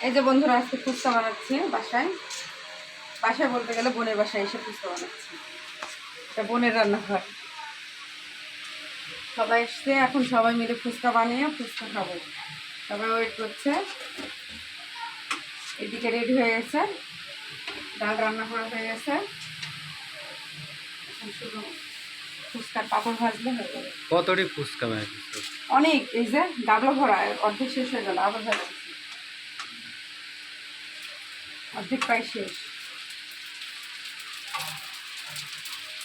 এই যে বন্ধুরা আজকে ফুচকা বানাচ্ছি বাসায়। বাসায় বলতে গেলে বোনের বাসায় এসে ফুচকা বানাচ্ছি। এটা বোনের রান্নাঘর। সবাই এসছে, এখন সবাই মিলে ফুচকা বানিয়ে ফুচকা খাবো। সবাই ওয়েট করছে। এদিকে রেডি হয়ে গেছে, ডাল রান্না করা হয়ে গেছে। এখন শুধু ফুচকার পাপড় ভাজলে হয়ে যাবে। কতটি ফুচকা বানাইছো? অনেক, এই যে ডাবলো ভরা, অর্ধেক শেষ হয়ে গেল, আবার ভাজছি। অর্ধেক প্রায় শেষ।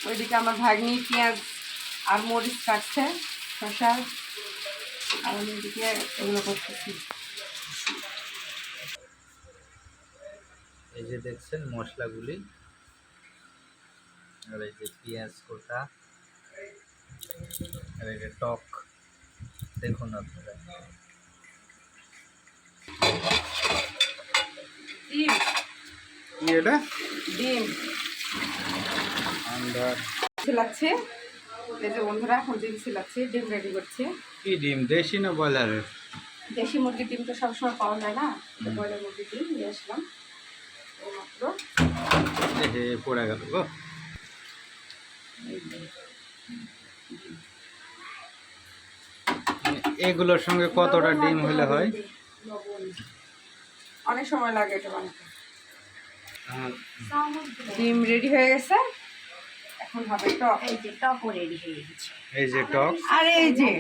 ওইদিকে আমার ভাগ্নি পেঁয়াজ আর মরিচ কাটছে, শসা, আর আমি এদিকে এগুলো করতেছি। এই যে দেখছেন মশলাগুলি, আর এই যে পেঁয়াজ কোটা, আর এই যে টক দেখুন আপনারা। ডিম, কি এটা? ডিম আন্ডার ছিলাচ্ছে। এই যে বন্ধুরা এখন ডিম ছিলাচ্ছে, ডিম রেডি করছে। কি ডিম, দেশি না ব্রয়লারের? দেশি মুরগির ডিম তো সবসময় পাওয়া যায় না, ব্রয়লার মুরগির ডিম নিয়ে আসলাম এইমাত্র। এই পড়ে গেল গো। এগুলোর সঙ্গে কতটা ডিম হলে হয়? অনেক সময় লাগে এটা বানাতে। ডিম রেডি হয়ে গেছে, এখন হবে টক। এই যে টকও রেডি হয়ে গেছে। এই যে টক, আর এই যে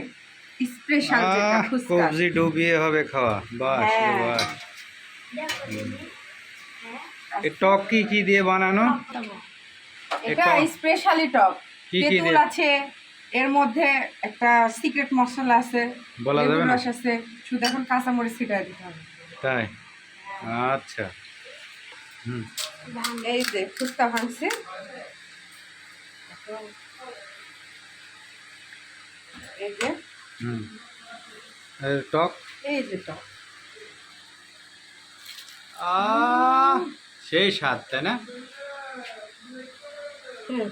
স্পেশাল যেটা ফুচকা। কবজি ডুবিয়ে হবে খাওয়া। বাস হ্যাঁ। বাস। এই টক কি কি দিয়ে বানানো? এটা এটা স্পেশালি টক। কি কি তেঁতুল দিয়ে? আছে, এর মধ্যে একটা সিক্রেট মশলা আছে, বলা যাবে লেবুর না? রস আছে, শুধু এখন কাঁচামরিচ ছিটায় দিতে হবে। তাই? আচ্ছা। হুম। এই যে ফুচকা ভাঙছে, এই যে হুম। আর টক, এই যে টক। সেই স্বাদ, তাই না? হুম।